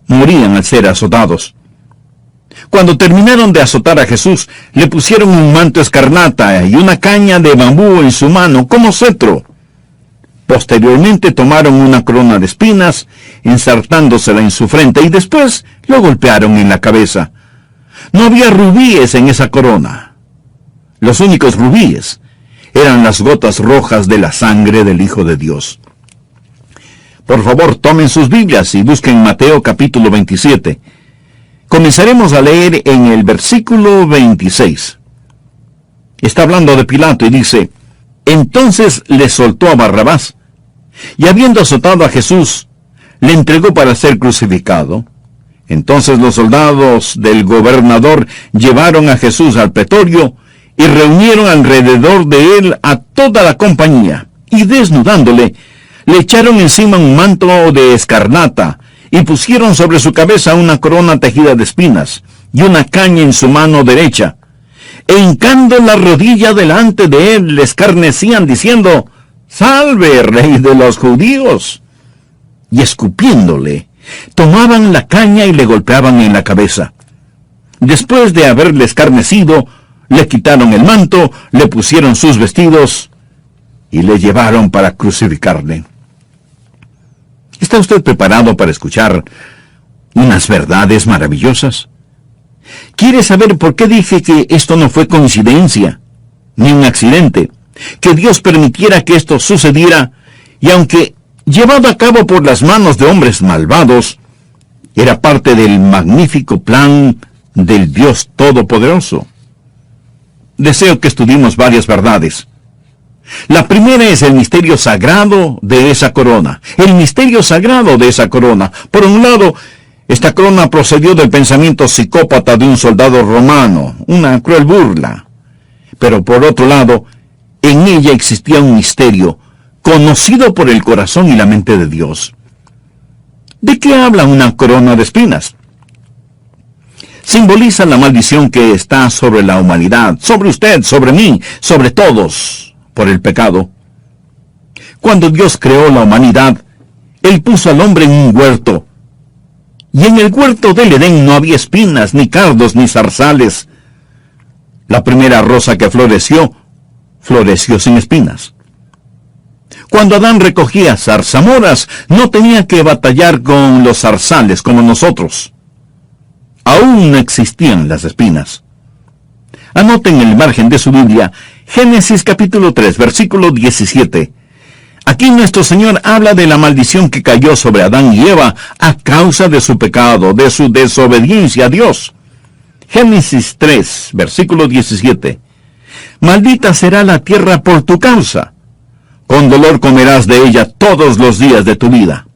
morían al ser azotados. Cuando terminaron de azotar a Jesús, le pusieron un manto escarlata y una caña de bambú en su mano como cetro. Posteriormente tomaron una corona de espinas, ensartándosela en su frente, y después lo golpearon en la cabeza. No había rubíes en esa corona. Los únicos rubíes eran las gotas rojas de la sangre del Hijo de Dios. Por favor, tomen sus Biblias y busquen Mateo capítulo 27. Comenzaremos a leer en el versículo 26. Está hablando de Pilato y dice: entonces le soltó a Barrabás, y habiendo azotado a Jesús, le entregó para ser crucificado. Entonces los soldados del gobernador llevaron a Jesús al pretorio y reunieron alrededor de él a toda la compañía, y desnudándole, le echaron encima un manto de escarlata, y pusieron sobre su cabeza una corona tejida de espinas, y una caña en su mano derecha. E hincando la rodilla delante de él, le escarnecían, diciendo: ¡Salve, Rey de los judíos! Y escupiéndole, tomaban la caña y le golpeaban en la cabeza. Después de haberle escarnecido, le quitaron el manto, le pusieron sus vestidos y le llevaron para crucificarle. ¿Está usted preparado para escuchar unas verdades maravillosas? ¿Quiere saber por qué dije que esto no fue coincidencia, ni un accidente? Que Dios permitiera que esto sucediera, y aunque llevado a cabo por las manos de hombres malvados, era parte del magnífico plan del Dios Todopoderoso. Deseo que estudiemos varias verdades. La primera es el misterio sagrado de esa corona. El misterio sagrado de esa corona. Por un lado, esta corona procedió del pensamiento psicópata de un soldado romano, una cruel burla. Pero por otro lado, en ella existía un misterio, conocido por el corazón y la mente de Dios. ¿De qué habla una corona de espinas? Simboliza la maldición que está sobre la humanidad, sobre usted, sobre mí, sobre todos, por el pecado. Cuando Dios creó la humanidad, Él puso al hombre en un huerto. Y en el huerto del Edén no había espinas, ni cardos, ni zarzales. La primera rosa que floreció sin espinas. Cuando Adán recogía zarzamoras, no tenía que batallar con los zarzales como nosotros. Aún no existían las espinas. Anoten en el margen de su Biblia Génesis capítulo 3, versículo 17. Aquí nuestro Señor habla de la maldición que cayó sobre Adán y Eva a causa de su pecado, de su desobediencia a Dios. Génesis 3, versículo 17. Maldita será la tierra por tu causa. Con dolor comerás de ella todos los días de tu vida.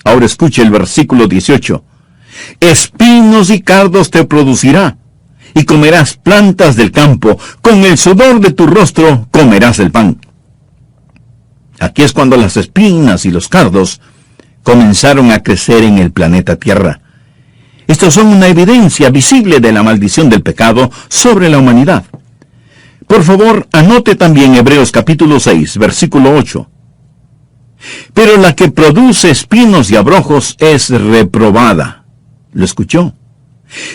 Ahora escuche el versículo 18. Espinos y cardos te producirá, y comerás plantas del campo. Con el sudor de tu rostro comerás el pan. Aquí es cuando las espinas y los cardos comenzaron a crecer en el planeta Tierra. Estos son una evidencia visible de la maldición del pecado sobre la humanidad. Por favor, anote también Hebreos capítulo 6, versículo 8. Pero la que produce espinos y abrojos es reprobada. ¿Lo escuchó?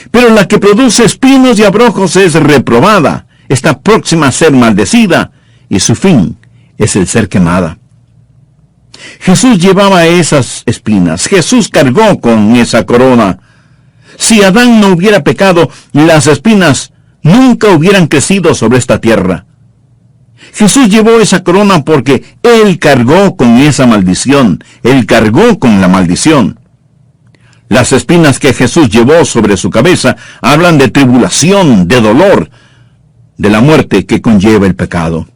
Pero la que produce espinos y abrojos es reprobada. Está próxima a ser maldecida, y su fin es el ser quemada. Jesús llevaba esas espinas. Jesús cargó con esa corona. Si Adán no hubiera pecado, las espinas nunca hubieran crecido sobre esta tierra. Jesús llevó esa corona porque Él cargó con esa maldición. Él cargó con la maldición. Las espinas que Jesús llevó sobre su cabeza hablan de tribulación, de dolor, de la muerte que conlleva el pecado.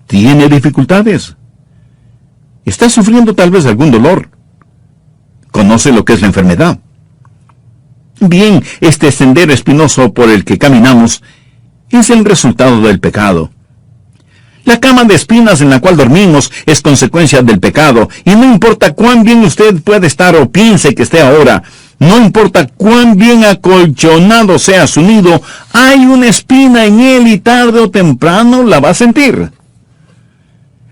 ¿Tiene dificultades? ¿Está sufriendo tal vez algún dolor? ¿Conoce lo que es la enfermedad? Bien, este sendero espinoso por el que caminamos es el resultado del pecado. La cama de espinas en la cual dormimos es consecuencia del pecado, y no importa cuán bien usted puede estar o piense que esté ahora, no importa cuán bien acolchonado sea su nido, hay una espina en él y tarde o temprano la va a sentir.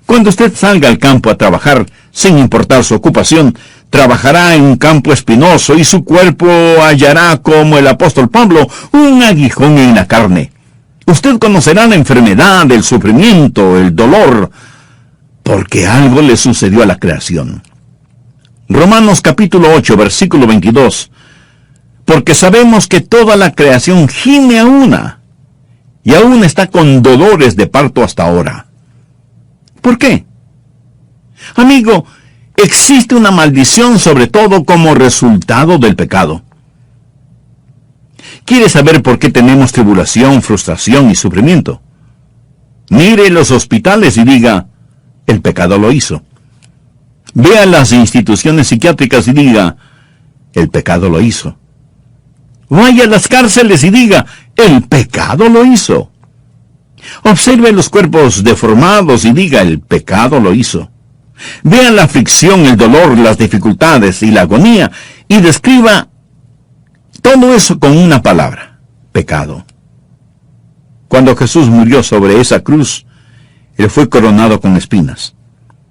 Cuando usted salga al campo a trabajar, sin importar su ocupación, trabajará en un campo espinoso y su cuerpo hallará, como el apóstol Pablo, un aguijón en la carne. Usted conocerá la enfermedad, el sufrimiento, el dolor, porque algo le sucedió a la creación. Romanos capítulo 8, versículo 22. Porque sabemos que toda la creación gime a una, y aún está con dolores de parto hasta ahora. ¿Por qué? Amigo, existe una maldición sobre todo como resultado del pecado. ¿Quiere saber por qué tenemos tribulación, frustración y sufrimiento? Mire los hospitales y diga, el pecado lo hizo. Vea las instituciones psiquiátricas y diga, el pecado lo hizo. Vaya a las cárceles y diga, el pecado lo hizo. Observe los cuerpos deformados y diga, el pecado lo hizo. Vea la aflicción, el dolor, las dificultades y la agonía y describa todo eso con una palabra, pecado. Cuando Jesús murió sobre esa cruz, Él fue coronado con espinas.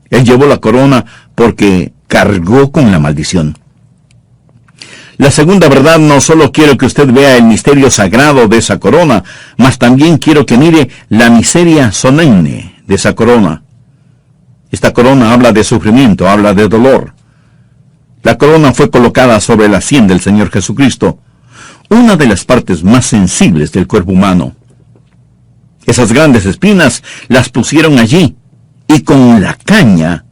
Él llevó la corona porque cargó con la maldición. La segunda verdad, no solo quiero que usted vea el misterio sagrado de esa corona, mas también quiero que mire la miseria solemne de esa corona. Esta corona habla de sufrimiento, habla de dolor. La corona fue colocada sobre la sien del Señor Jesucristo, una de las partes más sensibles del cuerpo humano. Esas grandes espinas las pusieron allí, y con la caña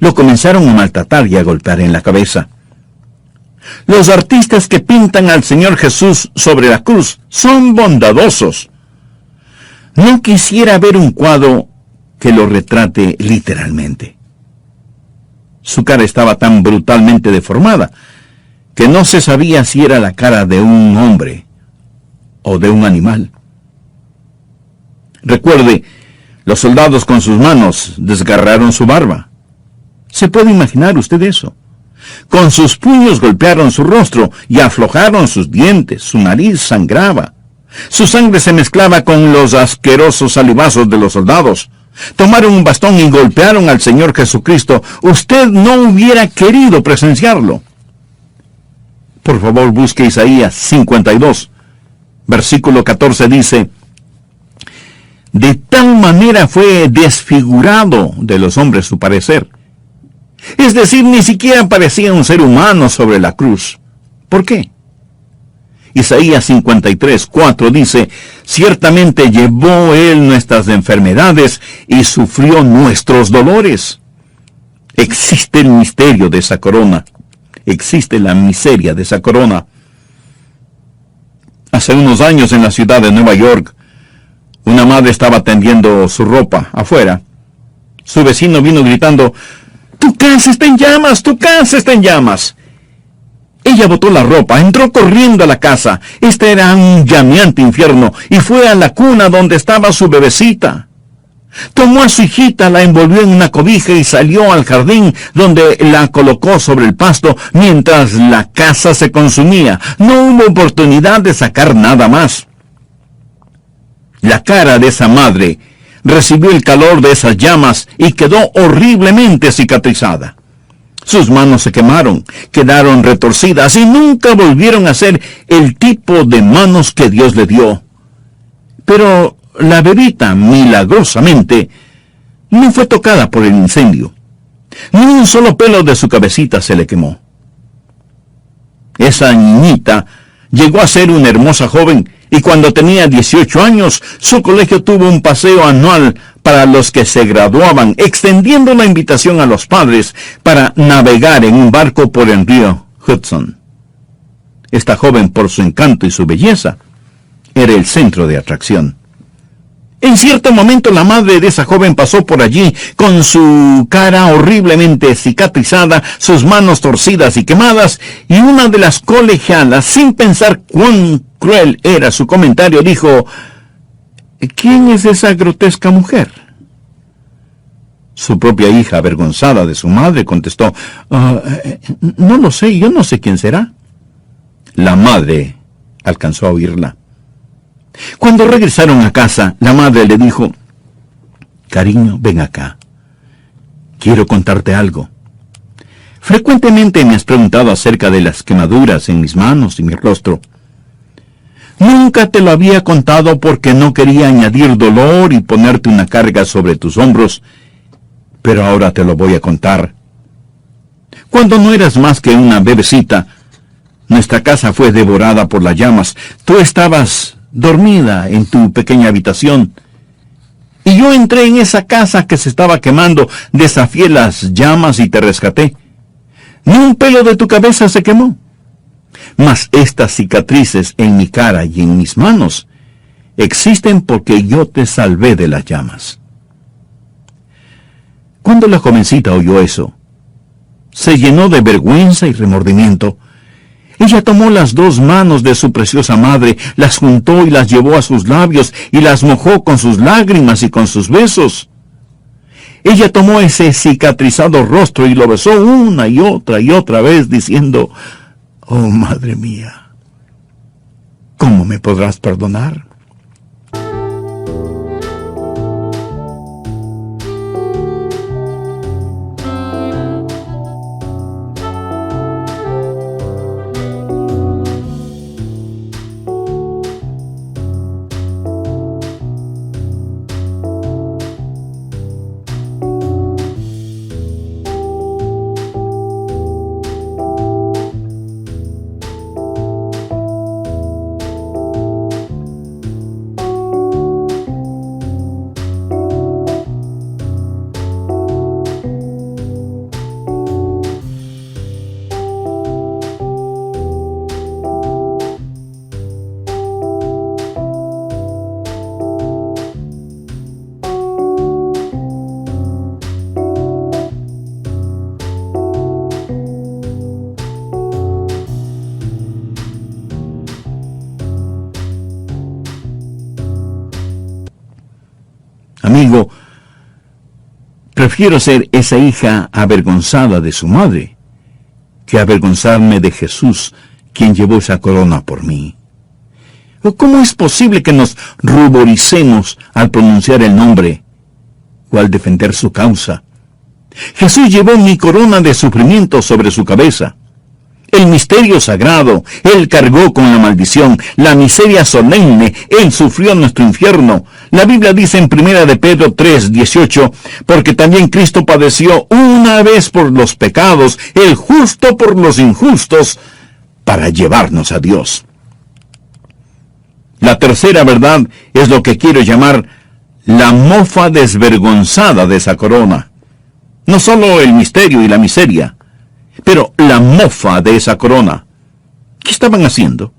lo comenzaron a maltratar y a golpear en la cabeza. Los artistas que pintan al Señor Jesús sobre la cruz son bondadosos. No quisiera ver un cuadro que lo retrate literalmente. Su cara estaba tan brutalmente deformada que no se sabía si era la cara de un hombre o de un animal. Recuerde, los soldados con sus manos desgarraron su barba. ¿Se puede imaginar usted eso? Con sus puños golpearon su rostro y aflojaron sus dientes, su nariz sangraba. Su sangre se mezclaba con los asquerosos salivazos de los soldados. Tomaron un bastón y golpearon al Señor Jesucristo. Usted no hubiera querido presenciarlo. Por favor, busque Isaías 52. Versículo 14 dice, de tal manera fue desfigurado de los hombres su parecer. Es decir, ni siquiera parecía un ser humano sobre la cruz. ¿Por qué? Isaías 53, 4 dice, ciertamente llevó él nuestras enfermedades y sufrió nuestros dolores. Existe el misterio de esa corona. Existe la miseria de esa corona. Hace unos años en la ciudad de Nueva York, una madre estaba tendiendo su ropa afuera. Su vecino vino gritando, ¡tu casa está en llamas! ¡Tu casa está en llamas! Ella botó la ropa, entró corriendo a la casa. Este era un llameante infierno, y fue a la cuna donde estaba su bebecita. Tomó a su hijita, la envolvió en una cobija y salió al jardín, donde la colocó sobre el pasto mientras la casa se consumía. No hubo oportunidad de sacar nada más. La cara de esa madre recibió el calor de esas llamas y quedó horriblemente cicatrizada. Sus manos se quemaron, quedaron retorcidas y nunca volvieron a ser el tipo de manos que Dios le dio. Pero la bebita, milagrosamente, no fue tocada por el incendio. Ni un solo pelo de su cabecita se le quemó. Esa niñita llegó a ser una hermosa joven, y cuando tenía 18 años, su colegio tuvo un paseo anual para los que se graduaban, extendiendo la invitación a los padres para navegar en un barco por el río Hudson. Esta joven, por su encanto y su belleza, era el centro de atracción. En cierto momento la madre de esa joven pasó por allí con su cara horriblemente cicatrizada, sus manos torcidas y quemadas, y una de las colegialas, sin pensar cuán cruel era su comentario, dijo, ¿quién es esa grotesca mujer? Su propia hija, avergonzada de su madre, contestó, no lo sé, yo no sé quién será. La madre alcanzó a oírla. Cuando regresaron a casa, la madre le dijo, cariño, ven acá. Quiero contarte algo. Frecuentemente me has preguntado acerca de las quemaduras en mis manos y mi rostro. Nunca te lo había contado porque no quería añadir dolor y ponerte una carga sobre tus hombros, pero ahora te lo voy a contar. Cuando no eras más que una bebecita, nuestra casa fue devorada por las llamas. Tú estabas dormida en tu pequeña habitación, y yo entré en esa casa que se estaba quemando, desafié las llamas y te rescaté. Ni un pelo de tu cabeza se quemó. Mas estas cicatrices en mi cara y en mis manos existen porque yo te salvé de las llamas. Cuando la jovencita oyó eso, se llenó de vergüenza y remordimiento. Ella tomó las dos manos de su preciosa madre, las juntó y las llevó a sus labios y las mojó con sus lágrimas y con sus besos. Ella tomó ese cicatrizado rostro y lo besó una y otra vez, diciendo: «Oh, madre mía, ¿cómo me podrás perdonar?». Amigo, prefiero ser esa hija avergonzada de su madre que avergonzarme de Jesús, quien llevó esa corona por mí. ¿Cómo es posible que nos ruboricemos al pronunciar el nombre o al defender su causa? Jesús llevó mi corona de sufrimiento sobre su cabeza. El misterio sagrado, Él cargó con la maldición, la miseria solemne, Él sufrió nuestro infierno. La Biblia dice en 1 de Pedro 3:18, porque también Cristo padeció una vez por los pecados, el justo por los injustos, para llevarnos a Dios. La tercera verdad es lo que quiero llamar la mofa desvergonzada de esa corona. No solo el misterio y la miseria, pero la mofa de esa corona. ¿Qué estaban haciendo?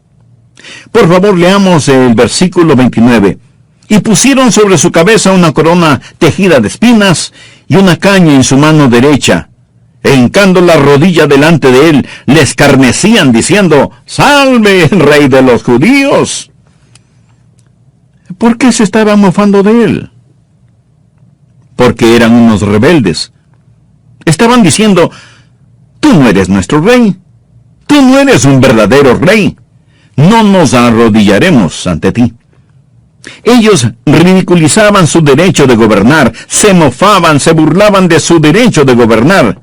Por favor, leamos el versículo 29. Y pusieron sobre su cabeza una corona tejida de espinas y una caña en su mano derecha. E hincando la rodilla delante de él, le escarnecían diciendo: «¡Salve, Rey de los judíos!». ¿Por qué se estaban mofando de él? Porque eran unos rebeldes. Estaban diciendo: «Tú no eres nuestro rey. Tú no eres un verdadero rey. No nos arrodillaremos ante ti». Ellos ridiculizaban su derecho de gobernar, se mofaban, se burlaban de su derecho de gobernar.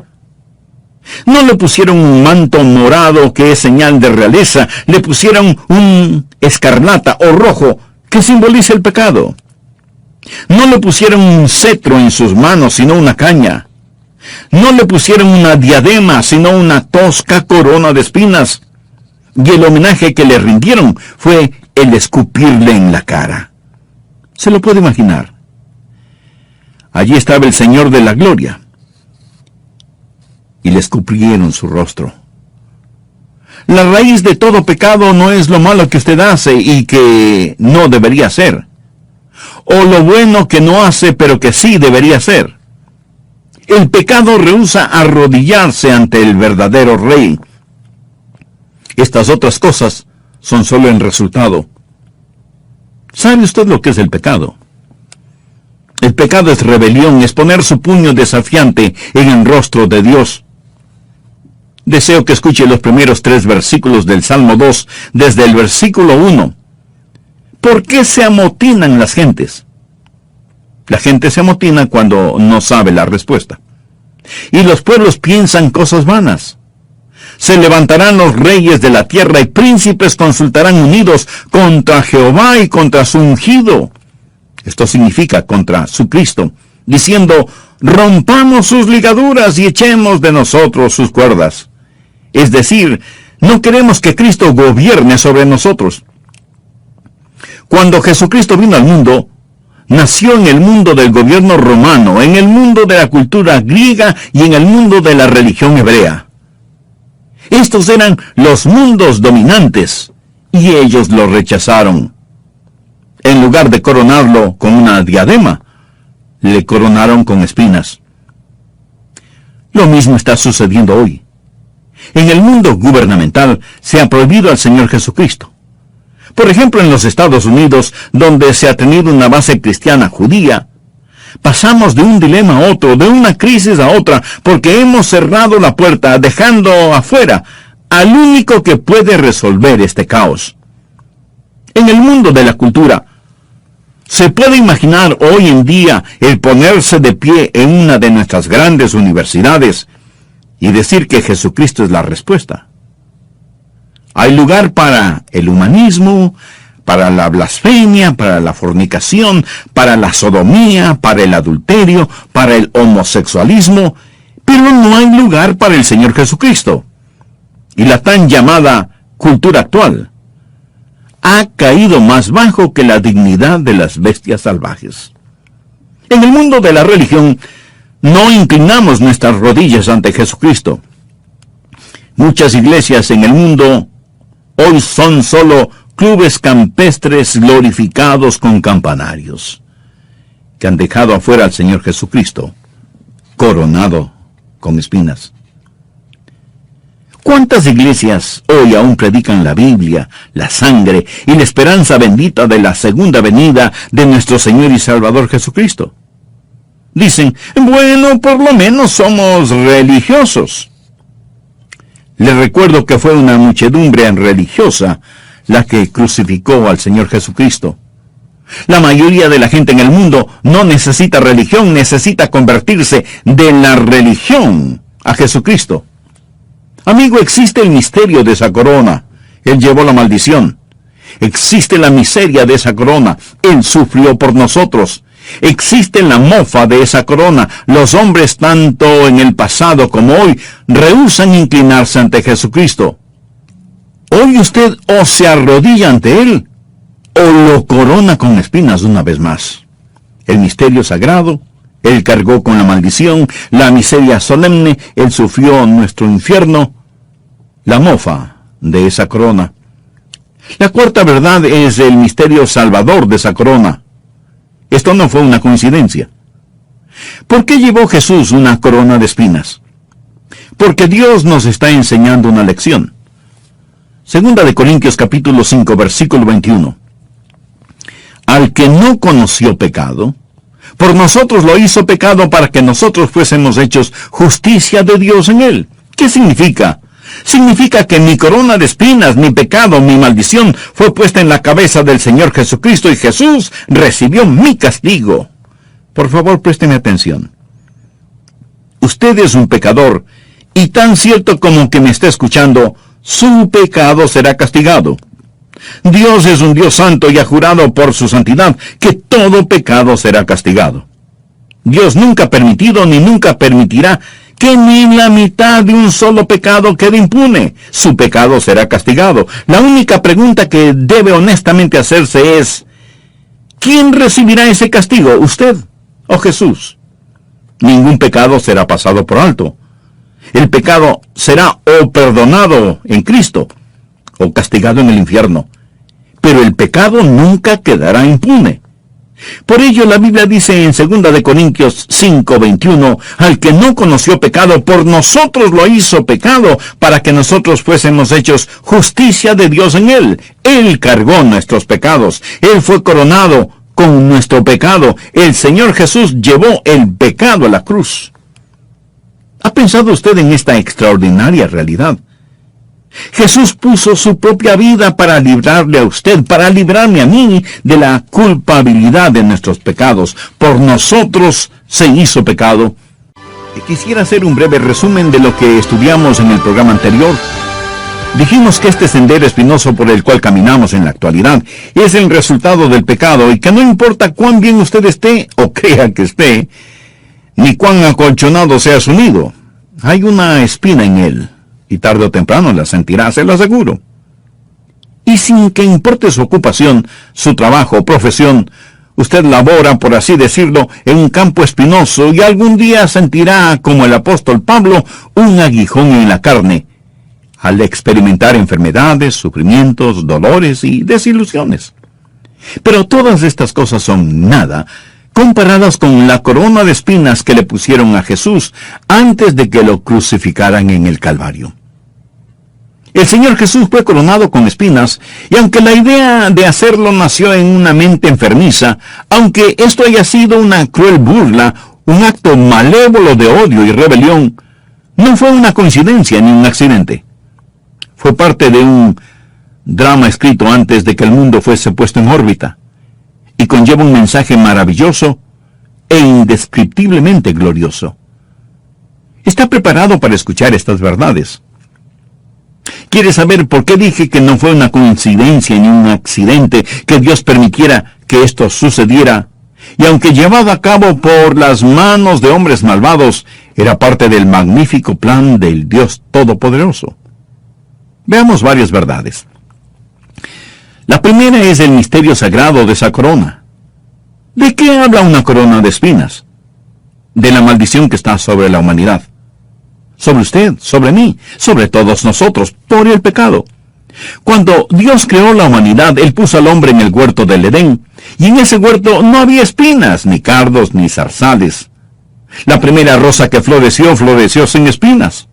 No le pusieron un manto morado que es señal de realeza, le pusieron un escarlata o rojo que simboliza el pecado. No le pusieron un cetro en sus manos, sino una caña. No le pusieron una diadema, sino una tosca corona de espinas. Y el homenaje que le rindieron fue el escupirle en la cara. ¿Se lo puede imaginar? Allí estaba el Señor de la Gloria, y le escupieron su rostro. La raíz de todo pecado no es lo malo que usted hace y que no debería hacer, o lo bueno que no hace pero que sí debería hacer. El pecado rehúsa arrodillarse ante el verdadero Rey. Estas otras cosas son solo el resultado. ¿Sabe usted lo que es el pecado? El pecado es rebelión, es poner su puño desafiante en el rostro de Dios. Deseo que escuche los primeros 3 versículos del Salmo 2, desde el versículo 1. ¿Por qué se amotinan las gentes? La gente se amotina cuando no sabe la respuesta. y los pueblos piensan cosas vanas. Se levantarán los reyes de la tierra y príncipes consultarán unidos contra Jehová y contra su ungido. Esto significa contra su Cristo, diciendo, rompamos sus ligaduras y echemos de nosotros sus cuerdas. Es decir, no queremos que Cristo gobierne sobre nosotros. Cuando Jesucristo vino al mundo, nació en el mundo del gobierno romano, en el mundo de la cultura griega y en el mundo de la religión hebrea. Estos eran los mundos dominantes, y ellos lo rechazaron. En lugar de coronarlo con una diadema, le coronaron con espinas. Lo mismo está sucediendo hoy. En el mundo gubernamental se ha prohibido al Señor Jesucristo. Por ejemplo, en los Estados Unidos, donde se ha tenido una base cristiana judía, pasamos de un dilema a otro, de una crisis a otra, porque hemos cerrado la puerta, dejando afuera al único que puede resolver este caos. En el mundo de la cultura, ¿se puede imaginar hoy en día el ponerse de pie en una de nuestras grandes universidades y decir que Jesucristo es la respuesta? Hay lugar para el humanismo, para la blasfemia, para la fornicación, para la sodomía, para el adulterio, para el homosexualismo, pero no hay lugar para el Señor Jesucristo. Y la tan llamada cultura actual ha caído más bajo que la dignidad de las bestias salvajes. En el mundo de la religión, no inclinamos nuestras rodillas ante Jesucristo. Muchas iglesias en el mundo hoy son solo clubes campestres glorificados con campanarios, que han dejado afuera al Señor Jesucristo, coronado con espinas. ¿Cuántas iglesias hoy aún predican la Biblia, la sangre y la esperanza bendita de la segunda venida de nuestro Señor y Salvador Jesucristo? Dicen, bueno, por lo menos somos religiosos. Les recuerdo que fue una muchedumbre religiosa la que crucificó al Señor Jesucristo. La mayoría de la gente en el mundo no necesita religión, necesita convertirse de la religión a Jesucristo. Amigo, existe el misterio de esa corona. Él llevó la maldición. Existe la miseria de esa corona. Él sufrió por nosotros. Existe la mofa de esa corona. Los hombres, tanto en el pasado como hoy, rehúsan inclinarse ante Jesucristo. Hoy usted o se arrodilla ante Él, o lo corona con espinas una vez más. El misterio sagrado, Él cargó con la maldición, la miseria solemne, Él sufrió nuestro infierno, la mofa de esa corona. La cuarta verdad es el misterio salvador de esa corona. Esto no fue una coincidencia. ¿Por qué llevó Jesús una corona de espinas? Porque Dios nos está enseñando una lección. Segunda de Corintios capítulo 5, versículo 21. Al que no conoció pecado, por nosotros lo hizo pecado para que nosotros fuésemos hechos justicia de Dios en él. ¿Qué significa? Significa que mi corona de espinas, mi pecado, mi maldición fue puesta en la cabeza del Señor Jesucristo y Jesús recibió mi castigo. Por favor, présteme atención. Usted es un pecador y tan cierto como que me está escuchando, su pecado será castigado. Dios es un Dios santo y ha jurado por su santidad que todo pecado será castigado. Dios nunca ha permitido ni nunca permitirá que ni la mitad de un solo pecado quede impune. Su pecado será castigado. La única pregunta que debe honestamente hacerse es, ¿quién recibirá ese castigo, usted o Jesús? Ningún pecado será pasado por alto. El pecado será o perdonado en Cristo o castigado en el infierno. Pero el pecado nunca quedará impune. Por ello la Biblia dice en 2 de Corintios 5:21, al que no conoció pecado, por nosotros lo hizo pecado, para que nosotros fuésemos hechos justicia de Dios en él. Él cargó nuestros pecados. Él fue coronado con nuestro pecado. El Señor Jesús llevó el pecado a la cruz. ¿Ha pensado usted en esta extraordinaria realidad? Jesús puso su propia vida para librarle a usted, para librarme a mí de la culpabilidad de nuestros pecados. Por nosotros se hizo pecado. Quisiera hacer un breve resumen de lo que estudiamos en el programa anterior. Dijimos que este sendero espinoso por el cual caminamos en la actualidad es el resultado del pecado y que no importa cuán bien usted esté o crea que esté, ni cuán acolchonado sea su nido, hay una espina en él y tarde o temprano la sentirá, se lo aseguro. Y sin que importe su ocupación, su trabajo o profesión, usted labora, por así decirlo, en un campo espinoso y algún día sentirá, como el apóstol Pablo, un aguijón en la carne, al experimentar enfermedades, sufrimientos, dolores y desilusiones. Pero todas estas cosas son nada comparadas con la corona de espinas que le pusieron a Jesús antes de que lo crucificaran en el Calvario. El Señor Jesús fue coronado con espinas, y aunque la idea de hacerlo nació en una mente enfermiza, aunque esto haya sido una cruel burla, un acto malévolo de odio y rebelión, no fue una coincidencia ni un accidente. Fue parte de un drama escrito antes de que el mundo fuese puesto en órbita, y conlleva un mensaje maravilloso e indescriptiblemente glorioso. ¿Está preparado para escuchar estas verdades? ¿Quiere saber por qué dije que no fue una coincidencia ni un accidente que Dios permitiera que esto sucediera? Y aunque llevado a cabo por las manos de hombres malvados, era parte del magnífico plan del Dios Todopoderoso. Veamos varias verdades. La primera es el misterio sagrado de esa corona. ¿De qué habla una corona de espinas? De la maldición que está sobre la humanidad. Sobre usted, sobre mí, sobre todos nosotros, por el pecado. Cuando Dios creó la humanidad, Él puso al hombre en el huerto del Edén, y en ese huerto no había espinas, ni cardos, ni zarzales. La primera rosa que floreció sin espinas.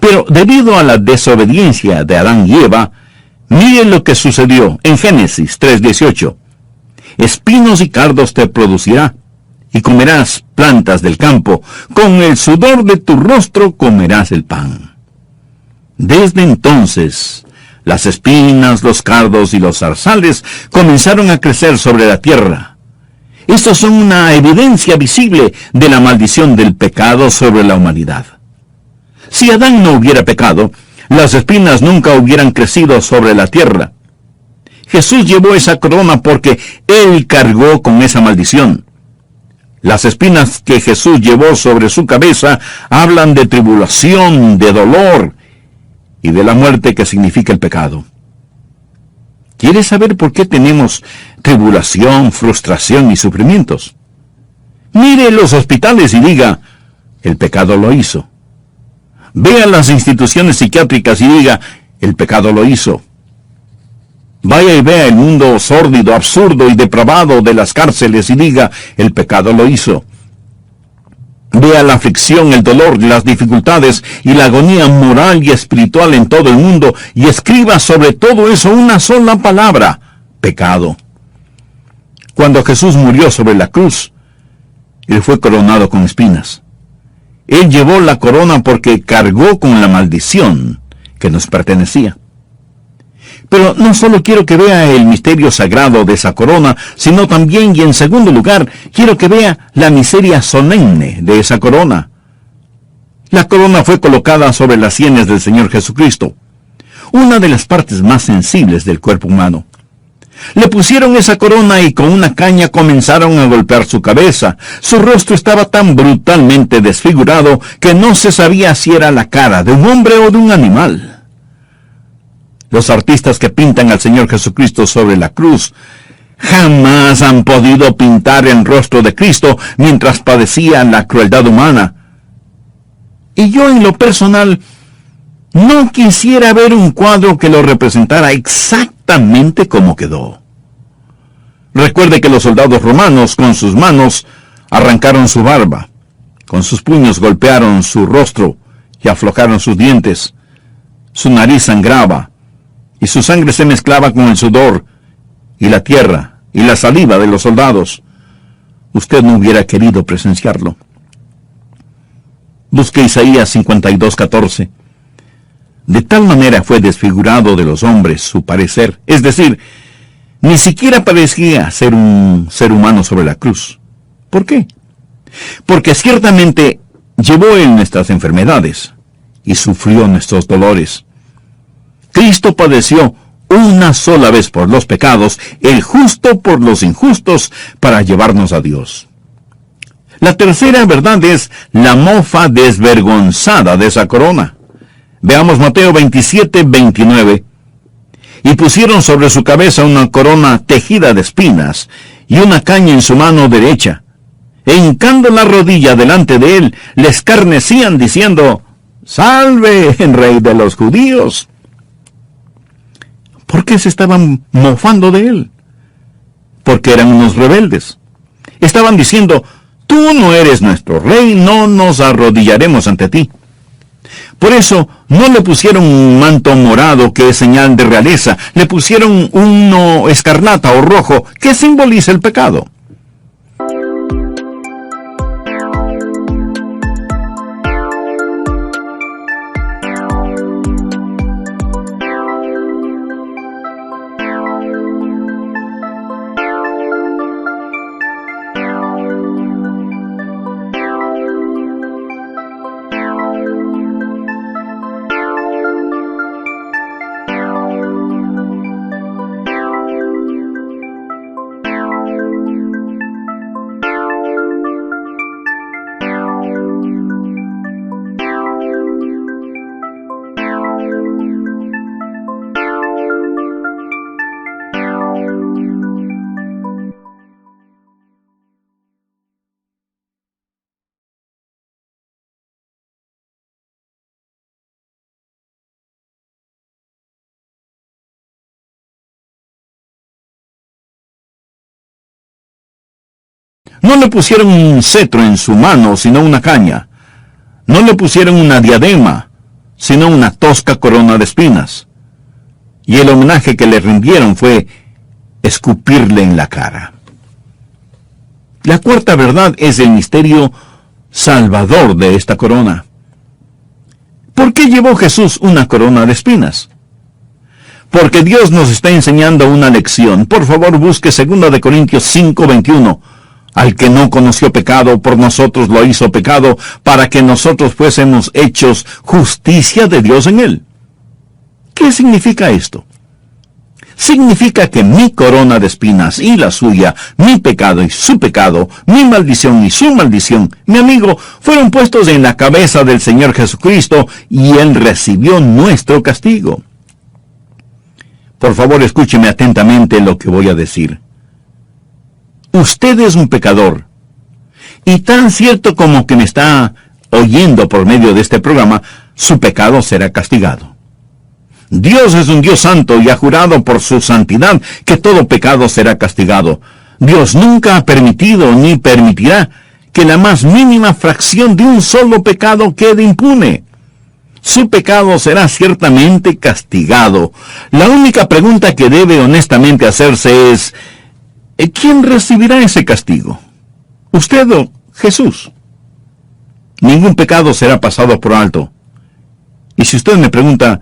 Pero debido a la desobediencia de Adán y Eva, miren lo que sucedió en Génesis 3:18. Espinos y cardos te producirá, y comerás plantas del campo, con el sudor de tu rostro comerás el pan. Desde entonces, las espinas, los cardos y los zarzales comenzaron a crecer sobre la tierra. Estos son una evidencia visible de la maldición del pecado sobre la humanidad. Si Adán no hubiera pecado, las espinas nunca hubieran crecido sobre la tierra. Jesús llevó esa corona porque Él cargó con esa maldición. Las espinas que Jesús llevó sobre su cabeza hablan de tribulación, de dolor y de la muerte que significa el pecado. ¿Quieres saber por qué tenemos tribulación, frustración y sufrimientos? Mire los hospitales y diga, el pecado lo hizo. Vea las instituciones psiquiátricas y diga, el pecado lo hizo. Vaya y vea el mundo sórdido, absurdo y depravado de las cárceles y diga, el pecado lo hizo. Vea la aflicción, el dolor, las dificultades y la agonía moral y espiritual en todo el mundo y escriba sobre todo eso una sola palabra, pecado. Cuando Jesús murió sobre la cruz, Él fue coronado con espinas. Él llevó la corona porque cargó con la maldición que nos pertenecía. Pero no solo quiero que vea el misterio sagrado de esa corona, sino también, y en segundo lugar, quiero que vea la miseria solemne de esa corona. La corona fue colocada sobre las sienes del Señor Jesucristo, una de las partes más sensibles del cuerpo humano. Le pusieron esa corona y con una caña comenzaron a golpear su cabeza. Su rostro estaba tan brutalmente desfigurado que no se sabía si era la cara de un hombre o de un animal. Los artistas que pintan al Señor Jesucristo sobre la cruz jamás han podido pintar el rostro de Cristo mientras padecía la crueldad humana. Y yo en lo personal no quisiera ver un cuadro que lo representara exactamente como quedó. Recuerde que los soldados romanos con sus manos arrancaron su barba, con sus puños golpearon su rostro y aflojaron sus dientes. Su nariz sangraba, y su sangre se mezclaba con el sudor, y la tierra, y la saliva de los soldados. Usted no hubiera querido presenciarlo. Busque Isaías 52:14. De tal manera fue desfigurado de los hombres su parecer, es decir, ni siquiera parecía ser un ser humano sobre la cruz. ¿Por qué? Porque ciertamente Llevó Él nuestras enfermedades y sufrió nuestros dolores. Cristo padeció una sola vez por los pecados, el justo por los injustos, para llevarnos a Dios. La tercera verdad es la mofa desvergonzada de esa corona. Veamos Mateo 27:29. Y pusieron sobre su cabeza una corona tejida de espinas, y una caña en su mano derecha. E hincando la rodilla delante de él, le escarnecían diciendo: ¡Salve, Rey de los judíos! ¿Por qué se estaban mofando de él? Porque eran unos rebeldes. Estaban diciendo: tú no eres nuestro rey, no nos arrodillaremos ante ti. Por eso no le pusieron un manto morado, que es señal de realeza, le pusieron uno escarlata o rojo, que simboliza el pecado. No le pusieron un cetro en su mano, sino una caña. No le pusieron una diadema, sino una tosca corona de espinas. Y el homenaje que le rindieron fue escupirle en la cara. La cuarta verdad es el misterio salvador de esta corona. ¿Por qué llevó Jesús una corona de espinas? Porque Dios nos está enseñando una lección. Por favor, busque 2 Corintios 5:21. Al que no conoció pecado, por nosotros lo hizo pecado, para que nosotros fuésemos hechos justicia de Dios en él. ¿Qué significa esto? Significa que mi corona de espinas y la suya, mi pecado y su pecado, mi maldición y su maldición, mi amigo, fueron puestos en la cabeza del Señor Jesucristo, y Él recibió nuestro castigo. Por favor, escúcheme atentamente lo que voy a decir. Usted es un pecador, y tan cierto como que me está oyendo por medio de este programa, su pecado será castigado. Dios es un Dios santo y ha jurado por su santidad que todo pecado será castigado. Dios nunca ha permitido ni permitirá que la más mínima fracción de un solo pecado quede impune. Su pecado será ciertamente castigado. La única pregunta que debe honestamente hacerse es: ¿quién recibirá ese castigo? ¿Usted o Jesús? Ningún pecado será pasado por alto. Y si usted me pregunta: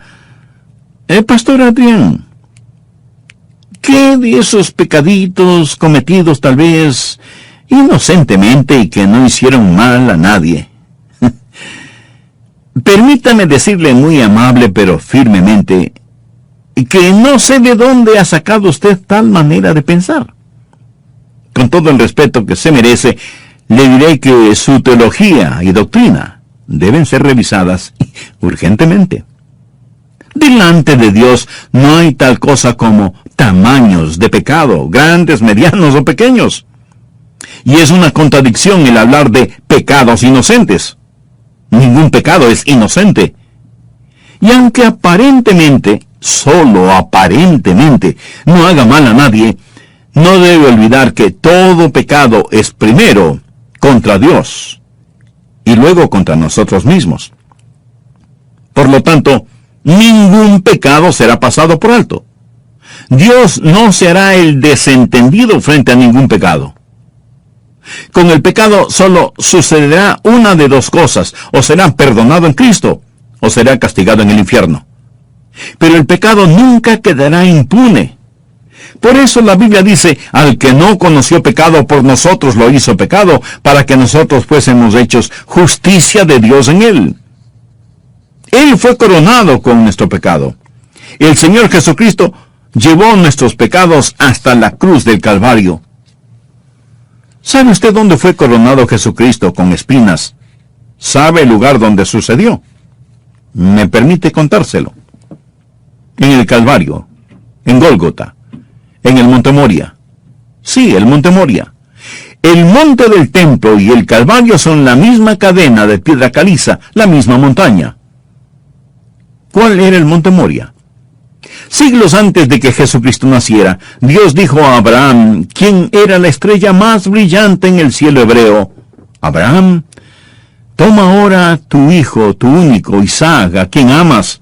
Pastor Adrián, ¿qué de esos pecaditos cometidos tal vez inocentemente y que no hicieron mal a nadie? Permítame decirle muy amable pero firmemente que no sé de dónde ha sacado usted tal manera de pensar. Con todo el respeto que se merece, le diré que su teología y doctrina deben ser revisadas urgentemente. Delante de Dios no hay tal cosa como tamaños de pecado, grandes, medianos o pequeños. Y es una contradicción el hablar de pecados inocentes. Ningún pecado es inocente. Y aunque aparentemente, solo aparentemente, no haga mal a nadie, no debe olvidar que todo pecado es primero contra Dios y luego contra nosotros mismos. Por lo tanto, ningún pecado será pasado por alto. Dios no se hará el desentendido frente a ningún pecado. Con el pecado solo sucederá una de dos cosas: o será perdonado en Cristo, o será castigado en el infierno. Pero el pecado nunca quedará impune. Por eso la Biblia dice, al que no conoció pecado, por nosotros lo hizo pecado, para que nosotros fuésemos hechos justicia de Dios en él. Él fue coronado con nuestro pecado. El Señor Jesucristo llevó nuestros pecados hasta la cruz del Calvario. ¿Sabe usted dónde fue coronado Jesucristo con espinas? ¿Sabe el lugar donde sucedió? Me permite contárselo. En el Calvario, en Gólgota, en el Monte Moria. Sí, el Monte Moria. El monte del templo y el Calvario son la misma cadena de piedra caliza, la misma montaña. ¿Cuál era el Monte Moria? Siglos antes de que Jesucristo naciera, Dios dijo a Abraham, quien era la estrella más brillante en el cielo hebreo: Abraham, toma ahora tu hijo, tu único, Isaac, a quien amas,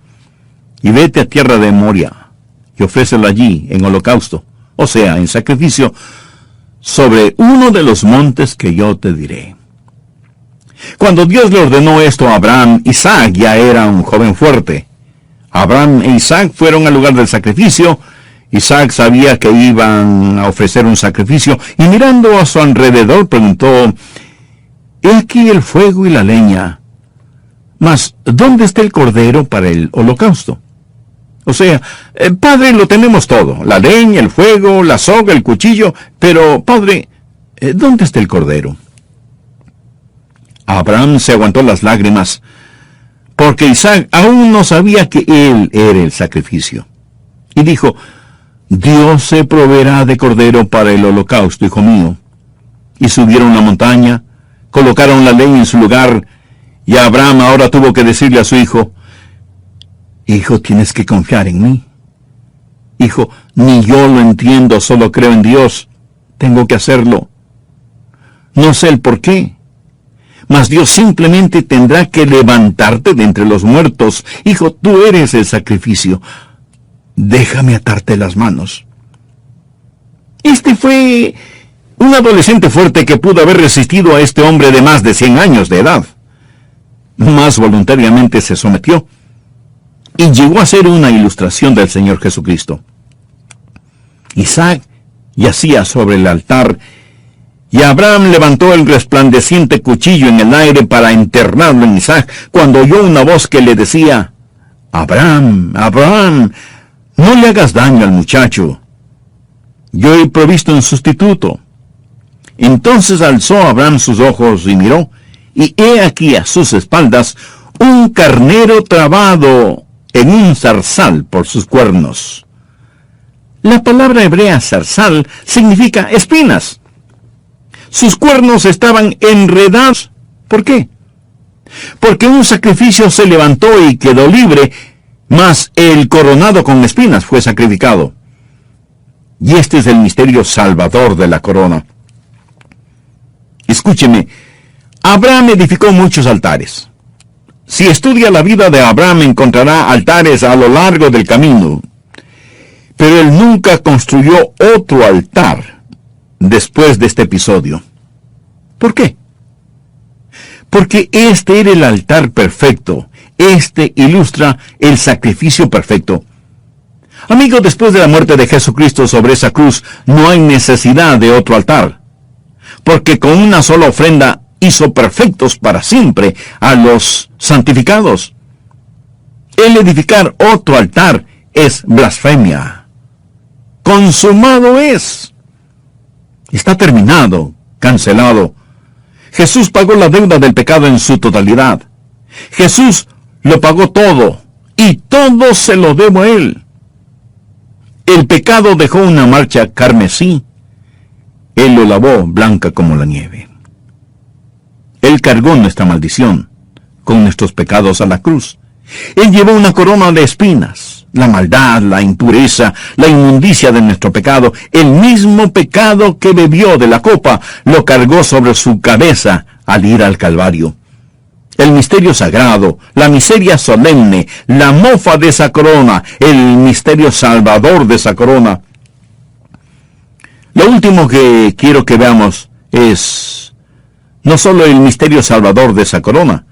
y vete a tierra de Moria, y ofrécelo allí en holocausto, o sea, en sacrificio, sobre uno de los montes que yo te diré. Cuando Dios le ordenó esto a Abraham, Isaac ya era un joven fuerte. Abraham e Isaac fueron al lugar del sacrificio. Isaac sabía que iban a ofrecer un sacrificio, y mirando a su alrededor preguntó, «He aquí el fuego y la leña, mas ¿dónde está el cordero para el holocausto?» O sea, Padre, lo tenemos todo, la leña, el fuego, la soga, el cuchillo, pero, Padre, ¿dónde está el cordero? Abraham se aguantó las lágrimas, porque Isaac aún no sabía que él era el sacrificio. Y dijo, «Dios se proveerá de cordero para el holocausto, hijo mío». Y subieron la montaña, colocaron la leña en su lugar, y Abraham ahora tuvo que decirle a su hijo, «Hijo, tienes que confiar en mí. Hijo, ni yo lo entiendo, solo creo en Dios. Tengo que hacerlo. No sé el por qué, mas Dios simplemente tendrá que levantarte de entre los muertos. Hijo, tú eres el sacrificio. Déjame atarte las manos». Este fue un adolescente fuerte que pudo haber resistido a este hombre de más de 100 años de edad. Más voluntariamente se sometió, y llegó a ser una ilustración del Señor Jesucristo. Isaac yacía sobre el altar, y Abraham levantó el resplandeciente cuchillo en el aire para enterrarlo en Isaac, cuando oyó una voz que le decía, «Abraham, Abraham, no le hagas daño al muchacho. Yo he provisto un sustituto». Entonces alzó Abraham sus ojos y miró, y he aquí a sus espaldas un carnero trabado en un zarzal por sus cuernos. La palabra hebrea zarzal significa espinas. Sus cuernos estaban enredados. ¿Por qué? Porque un sacrificio se levantó y quedó libre, mas el coronado con espinas fue sacrificado. Y este es el misterio salvador de la corona. Escúcheme, Abraham edificó muchos altares. Si estudia la vida de Abraham, encontrará altares a lo largo del camino. Pero él nunca construyó otro altar después de este episodio. ¿Por qué? Porque este era el altar perfecto. Este ilustra el sacrificio perfecto. Amigos, después de la muerte de Jesucristo sobre esa cruz, no hay necesidad de otro altar. Porque con una sola ofrenda hizo perfectos para siempre a los santificados. El edificar otro altar es blasfemia. Consumado es. Está terminado, cancelado. Jesús pagó la deuda del pecado en su totalidad. Jesús lo pagó todo, y todo se lo debo a Él. El pecado dejó una marcha carmesí. Él lo lavó blanca como la nieve. Él cargó nuestra maldición con nuestros pecados a la cruz. Él llevó una corona de espinas, la maldad, la impureza, la inmundicia de nuestro pecado. El mismo pecado que bebió de la copa lo cargó sobre su cabeza al ir al Calvario. El misterio sagrado, la miseria solemne, la mofa de esa corona, el misterio salvador de esa corona. Lo último que quiero que veamos es no solo el misterio salvador de esa corona,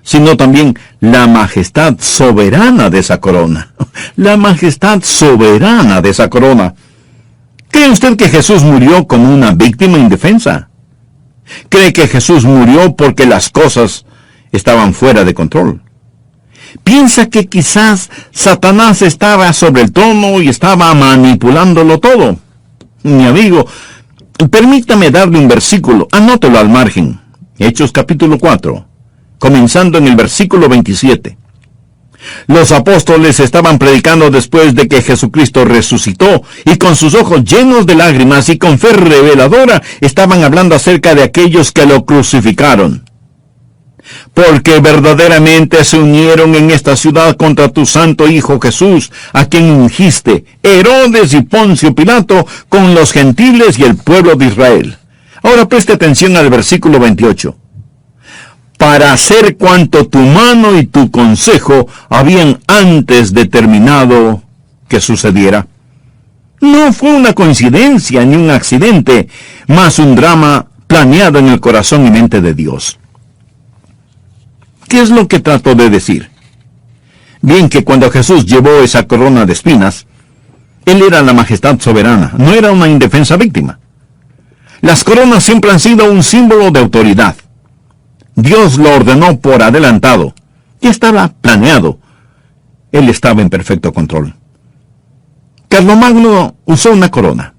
sino también la majestad soberana de esa corona. La majestad soberana de esa corona. ¿Cree usted que Jesús murió como una víctima indefensa? ¿Cree que Jesús murió porque las cosas estaban fuera de control? ¿Piensa que quizás Satanás estaba sobre el trono y estaba manipulándolo todo? Mi amigo, permítame darle un versículo, anótelo al margen. Hechos capítulo 4, comenzando en el versículo 27. Los apóstoles estaban predicando después de que Jesucristo resucitó, y con sus ojos llenos de lágrimas y con fe reveladora estaban hablando acerca de aquellos que lo crucificaron. Porque verdaderamente se unieron en esta ciudad contra tu santo Hijo Jesús, a quien ungiste, Herodes y Poncio Pilato, con los gentiles y el pueblo de Israel. Ahora preste atención al versículo 28. Para hacer cuanto tu mano y tu consejo habían antes determinado que sucediera. No fue una coincidencia ni un accidente, mas un drama planeado en el corazón y mente de Dios. ¿Qué es lo que trato de decir? Bien, que cuando Jesús llevó esa corona de espinas, Él era la majestad soberana, no era una indefensa víctima. Las coronas siempre han sido un símbolo de autoridad. Dios lo ordenó por adelantado. Ya estaba planeado. Él estaba en perfecto control. Carlomagno usó una corona.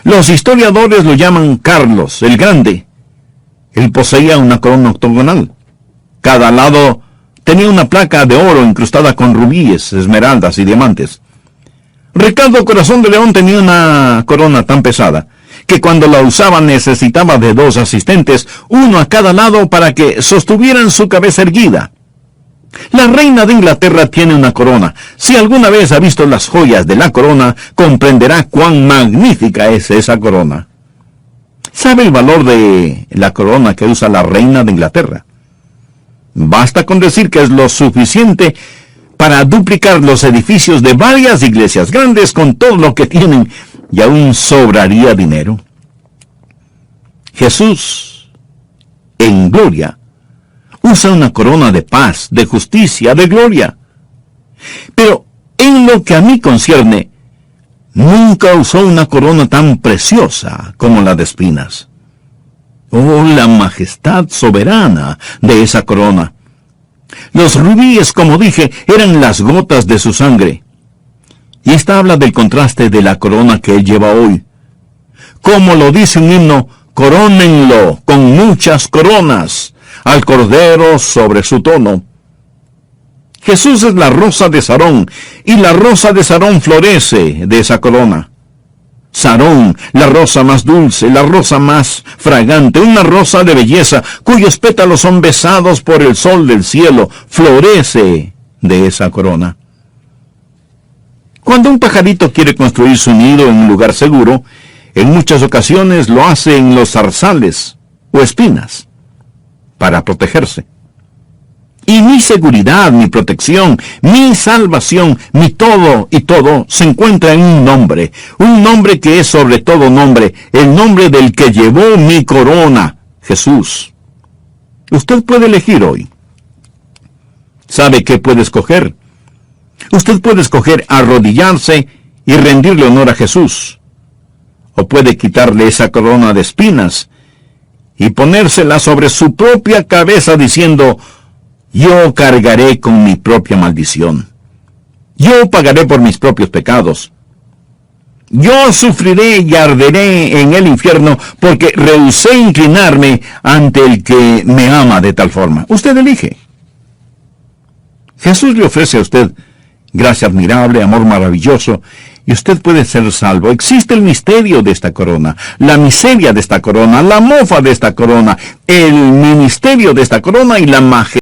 Los historiadores lo llaman Carlos el Grande. Él poseía una corona octogonal. Cada lado tenía una placa de oro incrustada con rubíes, esmeraldas y diamantes. Ricardo Corazón de León tenía una corona tan pesada que cuando la usaba necesitaba de 2 asistentes, uno a cada lado para que sostuvieran su cabeza erguida. La reina de Inglaterra tiene una corona. Si alguna vez ha visto las joyas de la corona, comprenderá cuán magnífica es esa corona. ¿Sabe el valor de la corona que usa la reina de Inglaterra? Basta con decir que es lo suficiente para duplicar los edificios de varias iglesias grandes con todo lo que tienen, y aún sobraría dinero. Jesús, en gloria, usa una corona de paz, de justicia, de gloria. Pero en lo que a mí concierne, nunca usó una corona tan preciosa como la de espinas. Oh, la majestad soberana de esa corona. Los rubíes, como dije, eran las gotas de su sangre. Y esta habla del contraste de la corona que él lleva hoy. Como lo dice un himno, corónenlo con muchas coronas, al Cordero sobre su trono. Jesús es la rosa de Sarón, y la rosa de Sarón florece de esa corona. Sarón, la rosa más dulce, la rosa más fragante, una rosa de belleza, cuyos pétalos son besados por el sol del cielo, florece de esa corona. Cuando un pajarito quiere construir su nido en un lugar seguro, en muchas ocasiones lo hace en los zarzales o espinas, para protegerse. Y mi seguridad, mi protección, mi salvación, mi todo y todo se encuentra en un nombre que es sobre todo nombre, el nombre del que llevó mi corona, Jesús. Usted puede elegir hoy. ¿Sabe qué puede escoger? Usted puede escoger arrodillarse y rendirle honor a Jesús. O puede quitarle esa corona de espinas y ponérsela sobre su propia cabeza diciendo: yo cargaré con mi propia maldición. Yo pagaré por mis propios pecados. Yo sufriré y arderé en el infierno porque rehusé inclinarme ante el que me ama de tal forma. Usted elige. Jesús le ofrece a usted gracia admirable, amor maravilloso, y usted puede ser salvo. Existe el misterio de esta corona, la miseria de esta corona, la mofa de esta corona, el ministerio de esta corona y la majestad